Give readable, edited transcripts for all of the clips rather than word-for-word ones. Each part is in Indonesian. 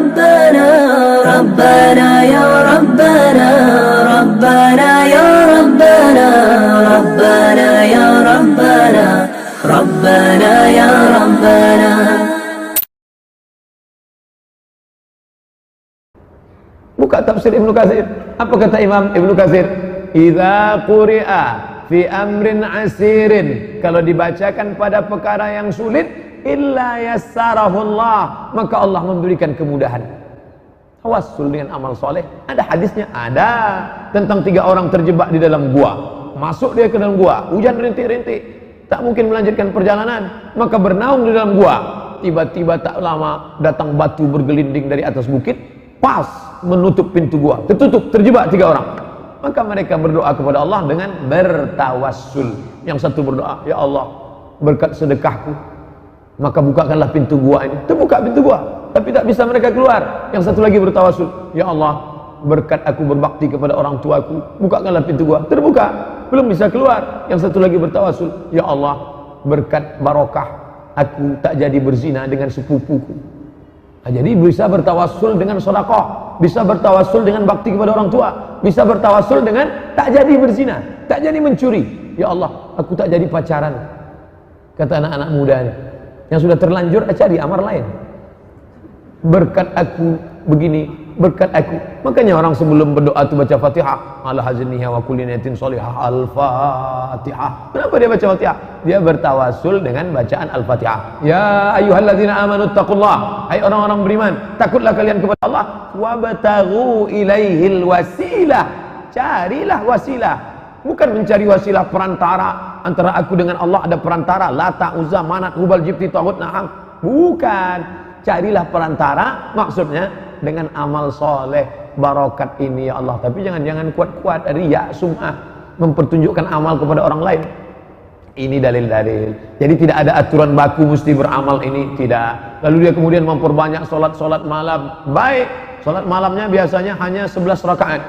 ربنا ربنا يا ربنا ربنا يا ربنا ربنا يا ربنا ربنا يا ربنا. Buka tafsir Ibnu Katsir. Apa kata Imam Ibnu Katsir? Idza quri'a fi amrin asirin, kalau dibacakan pada perkara yang sulit, illa yassarahullah, maka Allah memberikan kemudahan. Tawassul dengan amal soleh, ada hadisnya, ada tentang 3 orang terjebak di dalam gua. Masuk dia ke dalam gua, hujan rintik-rintik, tak mungkin melanjutkan perjalanan, maka bernaung di dalam gua. Tiba-tiba tak lama datang batu bergelinding dari atas bukit, pas menutup pintu gua, tertutup, terjebak 3 orang. Maka mereka berdoa kepada Allah dengan bertawassul. Yang satu berdoa, ya Allah, berkat sedekahku, maka bukakanlah pintu gua ini. Terbuka pintu gua, tapi tak bisa mereka keluar. Yang satu lagi bertawassul, ya Allah, berkat aku berbakti kepada orang tuaku, bukakanlah pintu gua. Terbuka, belum bisa keluar. Yang satu lagi bertawassul, ya Allah, berkat barokah aku tak jadi berzina dengan sepupuku. Nah, jadi bisa bertawassul dengan sedekah, bisa bertawassul dengan bakti kepada orang tua, bisa bertawassul dengan tak jadi berzina, tak jadi mencuri. Ya Allah, aku tak jadi pacaran. Kata anak-anak muda ini yang sudah terlanjur, cari amar lain. Berkat aku begini, berkat aku. Makanya orang sebelum berdoa itu baca Fatihah, ala hazniha wa kulli niyatin shalihah, al-Fatihah. Kenapa dia baca Fatihah? Dia bertawassul dengan bacaan Al-Fatihah. Ya ayyuhalladzina amanu taqullah, hai orang-orang beriman, takutlah kalian kepada Allah, wabtaghu ilaihil wasilah, carilah wasilah. Bukan mencari wasilah perantara antara aku dengan Allah, ada perantara Lata, Uzza, Manat, Hubal, Jibti, Taghut, Na'am. Bukan, carilah perantara, maksudnya dengan amal soleh, barokat ini ya Allah. Tapi jangan kuat-kuat riya, sum'ah, mempertunjukkan amal kepada orang lain. Ini dalil-dalil. Jadi tidak ada aturan baku mesti beramal ini, tidak. Lalu dia kemudian memperbanyak solat malam. Baik, solat malamnya biasanya hanya 11 rakaat.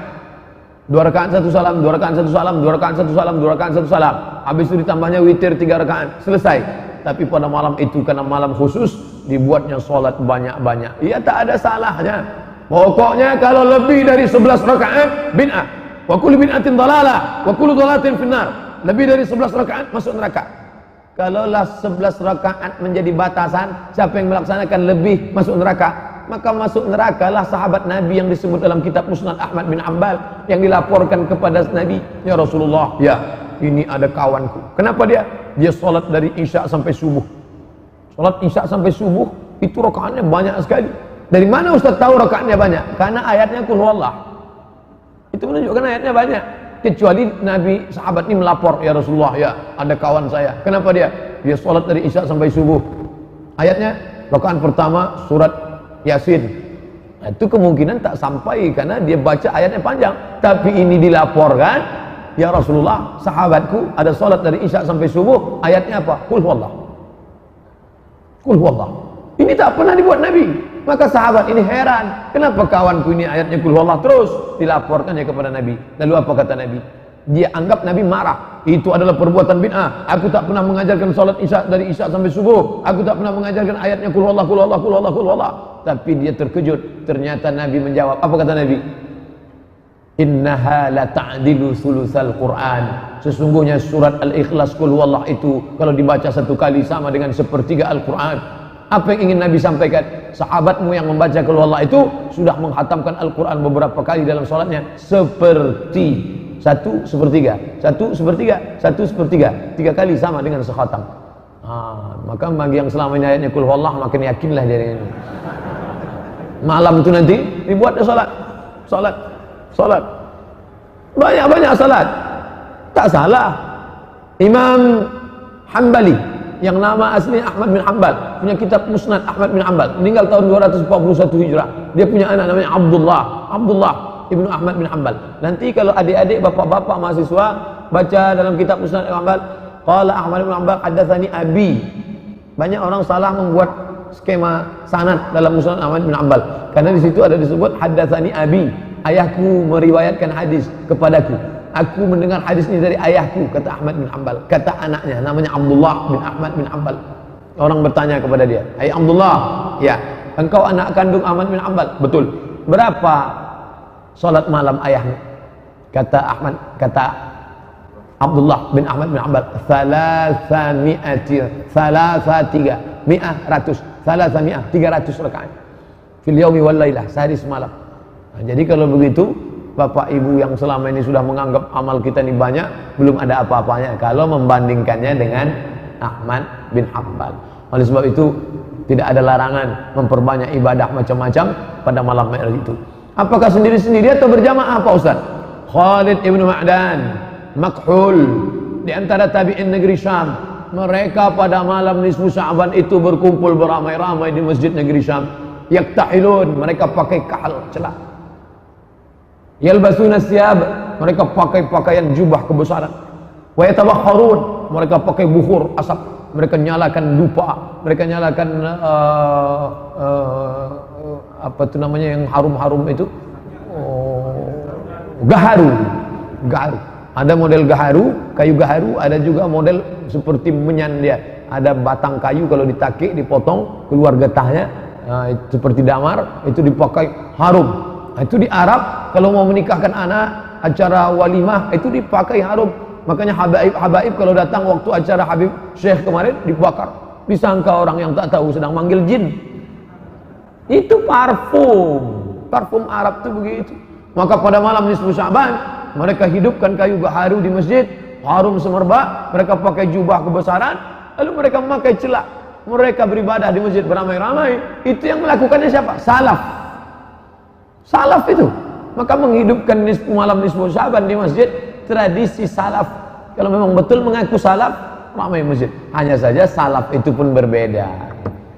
2 rakaat 1 salam, 2 rakaat 1 salam, 2 rakaat 1 salam, 2 rakaat 1 salam. Habis itu ditambahnya witir 3 rakaat, selesai. Tapi pada malam itu karena malam khusus dibuatnya solat banyak-banyak. Ya tak ada salahnya. Pokoknya kalau lebih dari 11 rakaat bid'ah. Wa kullu bid'atin dhalalah, wa kullu dhalalatin finnar. Lebih dari 11 rakaat masuk neraka. Kalaulah 11 rakaat menjadi batasan, siapa yang melaksanakan lebih masuk neraka, maka masuk nerakalah sahabat Nabi yang disebut dalam kitab Musnad Ahmad bin Hanbal, yang dilaporkan kepada Nabi, ya Rasulullah, ya ini ada kawanku. Kenapa dia? Dia sholat dari Isya sampai subuh. Sholat Isya sampai subuh itu rakaatnya banyak sekali. Dari mana Ustaz tahu rakaatnya banyak? Karena ayatnya Qul huwallah. Itu menunjukkan ayatnya banyak. Kecuali Nabi sahabat ini melapor, ya Rasulullah, ya ada kawan saya. Kenapa dia? Dia sholat dari Isya sampai subuh. Ayatnya rakaat pertama surat Yasin. Nah, itu kemungkinan tak sampai karena dia baca ayatnya panjang. Tapi ini dilaporkan, ya Rasulullah, sahabatku ada sholat dari Isya sampai subuh. Ayatnya apa? Qul huwallah. Qul huwallah. Ini tak pernah dibuat Nabi. Maka sahabat ini heran, kenapa kawanku ini ayatnya Qul huwallah terus dilaporkannya kepada Nabi. Lalu apa kata Nabi? Dia anggap Nabi marah. Itu adalah perbuatan bid'ah. Aku tak pernah mengajarkan salat Isya dari Isya sampai subuh. Aku tak pernah mengajarkan ayatnya Qul huwallah, Qul huwallah, Qul huwallah, Qul huwallah. Tapi dia terkejut. Ternyata Nabi menjawab. Apa kata Nabi? Innaha la ta'dilu sulusal Quran. Sesungguhnya surat Al-Ikhlas Qul huwallah itu kalau dibaca 1 kali sama dengan 1/3 Al-Quran. Apa yang ingin Nabi sampaikan? Sahabatmu yang membaca Qul huwallah itu sudah menghatamkan Al-Quran beberapa kali dalam sholatnya, seperti 1/3, 1/3, 1/3, 3 kali sama dengan sekhatam. Maka bagi yang selama ini ayatnya Qul huwallah, makin yakinlah dia dengan ini. Malam itu nanti dibuatnya sholat banyak sholat, tak salah. Imam Hanbali yang nama asli Ahmad bin Hanbal punya kitab Musnad Ahmad bin Hanbal, meninggal tahun 241 Hijrah. Dia punya anak namanya Abdullah ibnu Ahmad bin Hanbal. Nanti kalau adik-adik, bapak-bapak mahasiswa baca dalam kitab Musnad Ahmad, qala Ahmad bin Hanbal haddatsani abi. Banyak orang salah membuat skema sanad dalam Musnad Ahmad bin Hanbal karena di situ ada disebut haddatsani abi, ayahku meriwayatkan hadis kepadaku. Aku mendengar hadis ini dari ayahku, kata Ahmad bin Hanbal. Kata anaknya namanya Abdullah bin Ahmad bin Hanbal. Orang bertanya kepada dia, "Hai Abdullah, ya, engkau anak kandung Ahmad bin Hanbal. Betul. Berapa salat malam ayahmu? Kata Abdullah bin Ahmad bin Hanbal, 300 rakaat fil yaumi wal lailah, sehari semalam. Nah, jadi kalau begitu Bapak Ibu yang selama ini sudah menganggap amal kita ini banyak, belum ada apa-apanya kalau membandingkannya dengan Ahmad bin Hanbal. Oleh sebab itu tidak ada larangan memperbanyak ibadah macam-macam pada malam Mi'raj itu. Apakah sendiri-sendiri atau berjamaah Pak Ustaz? Khalid ibn Ma'dan, Makhul, di antara tabi'in negeri Syam, mereka pada malam nisfu Sya'ban itu berkumpul beramai-ramai di masjid negeri Syam. Yaktahilun, mereka pakai kahal celak. Yalbasuna siyab, mereka pakai pakaian jubah kebesaran. Wa yatabakharun, mereka pakai bukhur asap, mereka nyalakan dupa, mereka nyalakan apa itu namanya yang harum-harum itu, gaharu. Ada model gaharu, kayu gaharu, ada juga model seperti menyan dia. Ada batang kayu kalau ditakik, dipotong, keluar getahnya, seperti damar, itu dipakai harum. Itu di Arab kalau mau menikahkan anak, acara walimah itu dipakai harum. Makanya habaib kalau datang waktu acara Habib Syekh kemarin dibakar, disangka orang yang tak tahu sedang manggil jin. Itu parfum Arab itu begitu. Maka pada malam nisfu Sya'ban mereka hidupkan kayu gaharu di masjid, harum semerbak, mereka pakai jubah kebesaran, lalu mereka memakai celak, mereka beribadah di masjid beramai-ramai. Itu yang melakukannya siapa? Salaf itu. Maka menghidupkan malam nisfu Sya'ban di masjid, tradisi salaf. Kalau memang betul mengaku salaf, ramai masjid. Hanya saja salaf itu pun berbeda.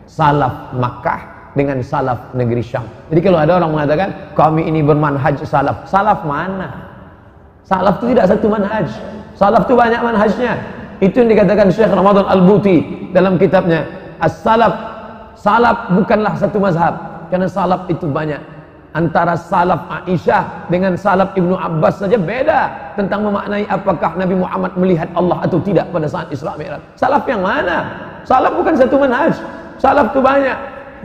Salaf Makkah dengan salaf negeri Syam. Jadi kalau ada orang mengatakan kami ini bermanhaj salaf, salaf mana? Salaf itu tidak satu manhaj. Salaf itu banyak manhajnya. Itu yang dikatakan Syekh Ramadan Al-Buti dalam kitabnya As-Salaf. Salaf bukanlah satu mazhab, karena salaf itu banyak. Antara salaf Aisyah dengan salaf Ibnu Abbas saja beda tentang memaknai apakah Nabi Muhammad melihat Allah atau tidak pada saat Isra Mi'raj. Salaf yang mana? Salaf bukan satu manhaj. Salaf itu banyak.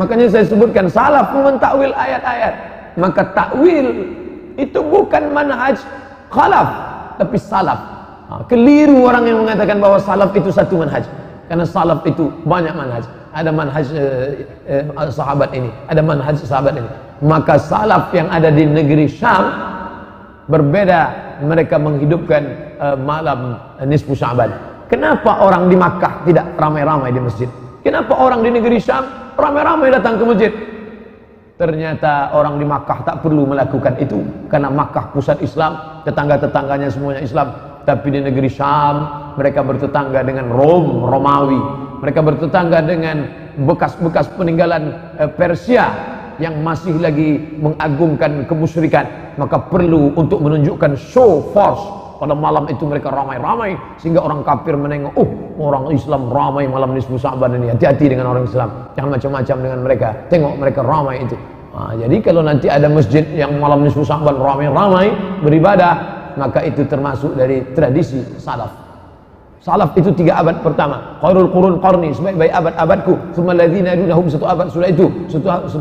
Makanya saya sebutkan salaf mentakwil ayat-ayat. Maka takwil itu bukan manhaj khalaf, tapi salaf. Keliru orang yang mengatakan bahwa salaf itu satu manhaj. Karena salaf itu banyak manhaj. Ada manhaj sahabat ini, ada manhaj sahabat ini. Maka salaf yang ada di negeri Syam berbeda, mereka menghidupkan malam nisfu Sya'ban. Kenapa orang di Makkah tidak ramai-ramai di masjid? Kenapa orang di negeri Syam ramai-ramai datang ke masjid? Ternyata orang di Makkah tak perlu melakukan itu, karena Makkah pusat Islam, tetangga-tetangganya semuanya Islam. Tapi di negeri Syam mereka bertetangga dengan Romawi, mereka bertetangga dengan bekas-bekas peninggalan Persia yang masih lagi mengagungkan kemusyrikan. Maka perlu untuk menunjukkan show force. Pada malam itu mereka ramai-ramai sehingga orang kafir menengok, orang Islam ramai malam nisfu Sya'ban ini. Hati-hati dengan orang Islam, jangan macam-macam dengan mereka. Tengok mereka ramai itu. Jadi kalau nanti ada masjid yang malam nisfu Sya'ban ramai-ramai beribadah, maka itu termasuk dari tradisi salaf. Salaf itu 3 abad pertama. Khairul qurun qarni, sebaik-baik abad-abadku. Tsumma alladzina yalunhum, 1 abad sudah itu.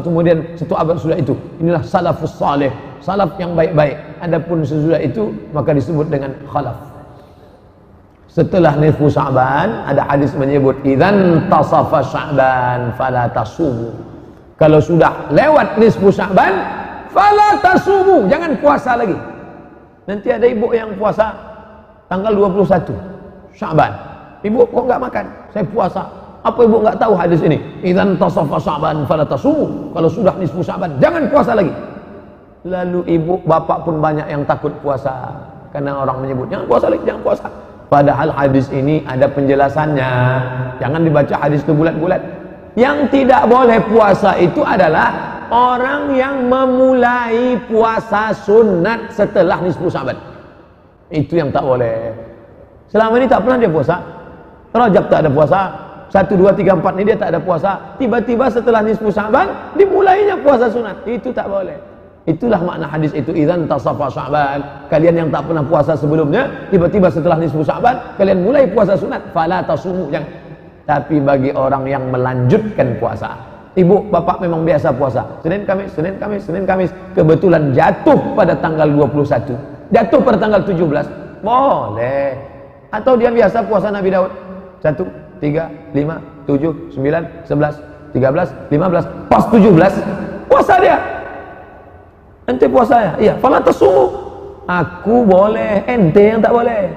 Kemudian 1 abad sudah itu. Inilah salafus salih, salaf yang baik-baik. Adapun sesudah itu maka disebut dengan khalaf. Setelah nisfu Sya'ban ada hadis menyebut idzan tasafa Sya'ban fala tasumu. Kalau sudah lewat nisfu Sya'ban fala tasumu, jangan puasa lagi. Nanti ada ibu yang puasa tanggal 21 Sya'ban. Ibu kok enggak makan? Saya puasa. Apa ibu enggak tahu hadis ini? Idzan tasafa Sya'ban fala tasumu. Kalau sudah nisfu Sya'ban jangan puasa lagi. Lalu ibu bapak pun banyak yang takut puasa karena orang menyebut jangan puasa lagi, jangan puasa. Padahal hadis ini ada penjelasannya. Jangan dibaca hadis itu bulat-bulat. Yang tidak boleh puasa itu adalah orang yang memulai puasa sunat setelah nisfu Sya'ban. Itu yang tak boleh. Selama ini tak pernah dia puasa. Rajab tak ada puasa, 1, 2, 3, 4 ini dia tak ada puasa. Tiba-tiba setelah nisfu Sya'ban dimulainya puasa sunat. Itu tak boleh. Itulah makna hadis itu, idzan tasafa Sya'ban. Kalian yang tak pernah puasa sebelumnya, tiba-tiba setelah nisfu Sya'ban kalian mulai puasa sunat, fala tasumu, jangan. Tapi bagi orang yang melanjutkan puasa, Ibu, bapak memang biasa puasa. Senin, Kamis, Senin, Kamis, Senin, Kamis. Kebetulan jatuh pada tanggal 21. Jatuh pada tanggal 17. Boleh. Atau dia biasa puasa Nabi Daud. 1, 3, 5, 7, 9, 11, 13, 15. Pas 17, puasa dia. Ente puasa ya? Iya. Fala tasumu. Aku boleh, ente yang tak boleh.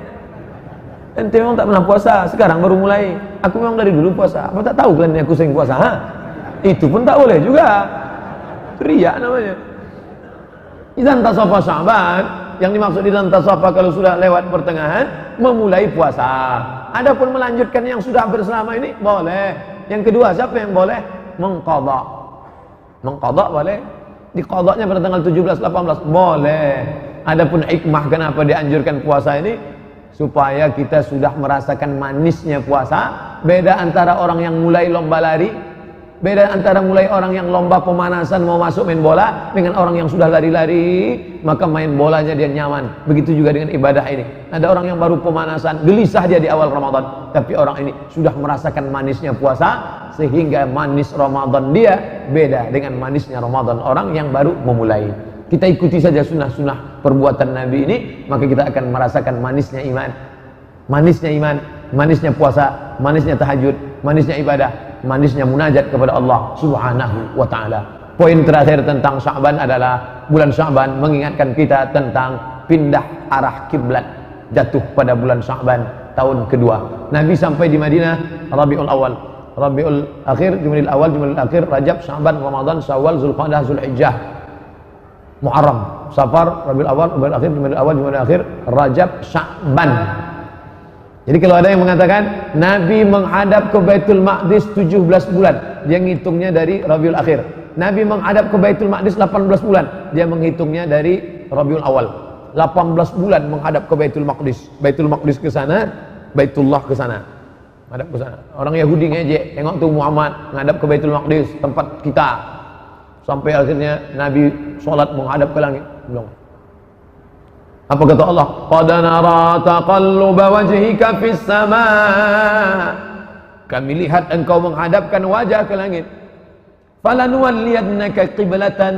Ente memang tak pernah puasa, sekarang baru mulai. Aku memang dari dulu puasa. Apa tak tahu kalian aku sering puasa? Ha? Itu pun tak boleh juga. Riya namanya. Idzan tasafa Sya'ban, yang dimaksud idzan tasafa kalau sudah lewat pertengahan, memulai puasa. Adapun melanjutkan yang sudah bersama ini boleh. Yang kedua, siapa yang boleh? Mengqadha. Mengqadha boleh. Diqadhanya pada tanggal 17, 18 boleh. Adapun hikmah kenapa dianjurkan puasa ini, supaya kita sudah merasakan manisnya puasa. Beda antara orang yang mulai lomba lari, beda antara mulai orang yang lomba pemanasan mau masuk main bola dengan orang yang sudah lari-lari, maka main bolanya dia nyaman. Begitu juga dengan ibadah ini. Ada orang yang baru pemanasan, gelisah dia di awal Ramadan, tapi orang ini sudah merasakan manisnya puasa, sehingga manis Ramadan dia beda dengan manisnya Ramadan orang yang baru memulai. Kita ikuti saja sunnah-sunnah perbuatan Nabi ini, maka kita akan merasakan manisnya iman. Manisnya iman, manisnya puasa, manisnya tahajud, manisnya ibadah, manisnya munajat kepada Allah Subhanahu wa ta'ala. Poin terakhir tentang Sya'ban adalah bulan Sya'ban mengingatkan kita tentang pindah arah kiblat, jatuh pada bulan Sya'ban tahun kedua. Nabi sampai di Madinah Rabiul Awal, Rabiul Akhir, Jumadil Awal, Jumadil Akhir, Rajab, Sya'ban, Ramadan, Syawal, Zulqa'dah, Zulhijjah, Muharram, Safar, Rabiul Awal, Rabiul Akhir, Jumadil Awal, Jumadil Akhir, Rajab, Sya'ban. Jadi kalau ada yang mengatakan Nabi menghadap ke Baitul Maqdis 17 bulan, dia ngitungnya dari Rabiul Akhir. Nabi menghadap ke Baitul Maqdis 18 bulan, dia menghitungnya dari Rabiul Awal. 18 bulan menghadap ke Baitul Maqdis. Baitul Maqdis ke sana, Baitullah ke sana. Menghadap ke sana. Orang Yahudi ngejek, tengok tuh Muhammad menghadap ke Baitul Maqdis, tempat kita. Sampai akhirnya Nabi sholat menghadap ke langit. Belum. Apa kata Allah? Qad nara taqalluba wajhika fis sama'. Kami lihat engkau menghadapkan wajah ke langit. Falanuwalliyannaka qiblatan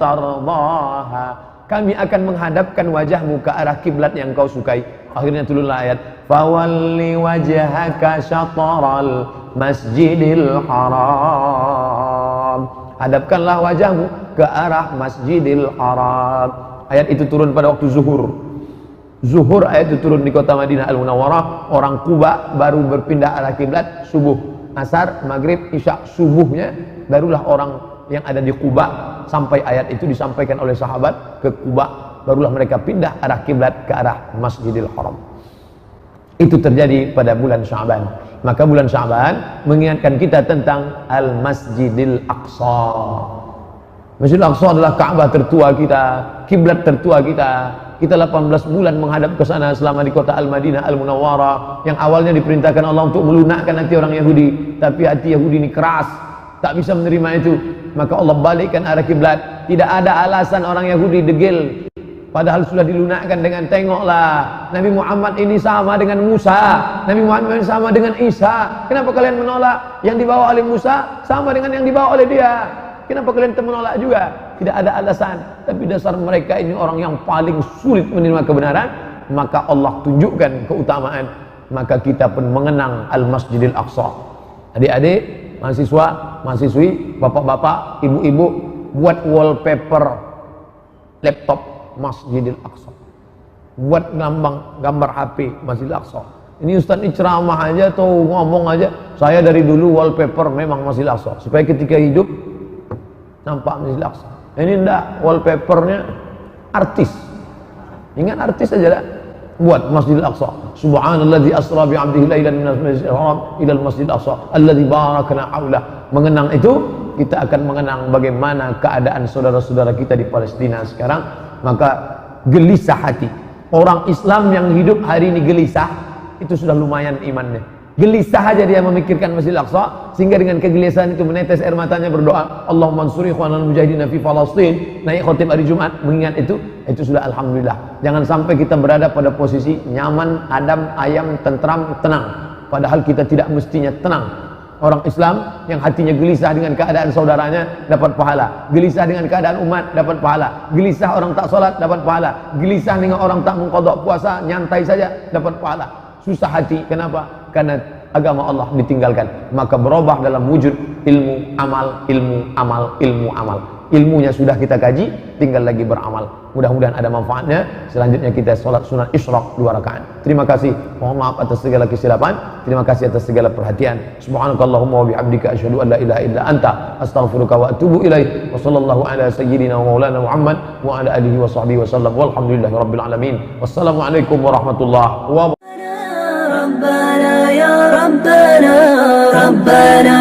tardaha. Kami akan menghadapkan wajahmu ke arah kiblat yang kau sukai. Akhirnya turunlah ayat, fawalli wajhaka syatral masjidil haram. Hadapkanlah wajahmu ke arah Masjidil Haram. Ayat itu turun pada waktu zuhur. Zuhur ayat itu turun di kota Madinah Al-Munawwarah. Orang Kuba baru berpindah arah kiblat subuh. Asar, maghrib, isya, subuhnya barulah orang yang ada di Kuba, sampai ayat itu disampaikan oleh sahabat ke Kuba, barulah mereka pindah arah kiblat ke arah Masjidil Haram. Itu terjadi pada bulan Sya'ban. Maka bulan Sya'ban mengingatkan kita tentang Al-Masjidil Aqsa. Masjidil Aqsa adalah Ka'bah tertua kita, kiblat tertua kita. Kita 18 bulan menghadap ke sana selama di kota Al-Madinah Al-Munawwarah, yang awalnya diperintahkan Allah untuk melunakkan hati orang Yahudi, tapi hati Yahudi ini keras, tak bisa menerima itu. Maka Allah balikkan arah kiblat. Tidak ada alasan orang Yahudi degil, padahal sudah dilunakkan dengan tengoklah Nabi Muhammad ini sama dengan Musa, Nabi Muhammad ini sama dengan Isa. Kenapa kalian menolak? Yang dibawa oleh Musa sama dengan yang dibawa oleh dia. Kenapa kalian menolak juga? Tidak ada alasan. Tapi dasar mereka ini orang yang paling sulit menerima kebenaran. Maka Allah tunjukkan keutamaan. Maka kita pun mengenang Al-Masjidil Aqsa. Adik-adik, mahasiswa, mahasiswi, bapak-bapak, ibu-ibu, buat wallpaper laptop Masjidil Aqsa. Buat gambar HP Masjidil Aqsa. Ini Ustaz ini ceramah aja atau ngomong aja. Saya dari dulu wallpaper memang Masjidil Aqsa. Supaya ketika hidup nampak Masjidil Aqsa. Ini enggak, wallpapernya artis. Ingat artis aja dah. Buat Masjidil Aqsa. Subhanalladzi asra bi 'abdihi lailan minal masjidil haram ila al-masjidil aqsa alladzi barakna haulah. Mengenang itu, kita akan mengenang bagaimana keadaan saudara-saudara kita di Palestina sekarang. Maka gelisah hati. Orang Islam yang hidup hari ini gelisah, itu sudah lumayan imannya. Gelisah aja dia memikirkan Masjidil Aqsa, sehingga dengan kegelisahan itu menetes air matanya berdoa, Allahumma ansuri ikhwanal mujahidin fi Falastin. Naik khotib hari Jumat mengingat itu sudah alhamdulillah. Jangan sampai kita berada pada posisi nyaman, adem, ayam, tentram, tenang. Padahal kita tidak mestinya tenang. Orang Islam yang hatinya gelisah dengan keadaan saudaranya dapat pahala, gelisah dengan keadaan umat dapat pahala, gelisah orang tak salat dapat pahala, gelisah dengan orang tak mengqadha puasa nyantai saja dapat pahala. Susah hati, kenapa? Karena agama Allah ditinggalkan. Maka berubah dalam wujud ilmu, amal, ilmu, amal, ilmu, amal. Ilmunya sudah kita kaji, tinggal lagi beramal. Mudah-mudahan ada manfaatnya. Selanjutnya kita sholat sunat isyraq 2 rakaat. Terima kasih. Mohon maaf atas segala kesilapan. Terima kasih atas segala perhatian. Subhanakallahumma wa bihamdika asyhadu an la ilaha illa anta astaghfiruka wa atubu ilaik. Wa sallallahu ala sayyidina wa maulana Muhammad wa ala alihi wa sahbihi wa sallam. Walhamdulillahi rabbil alamin. Wassalamualaikum warahmatullahi wabarakatuh. ربنا يا ربنا ربنا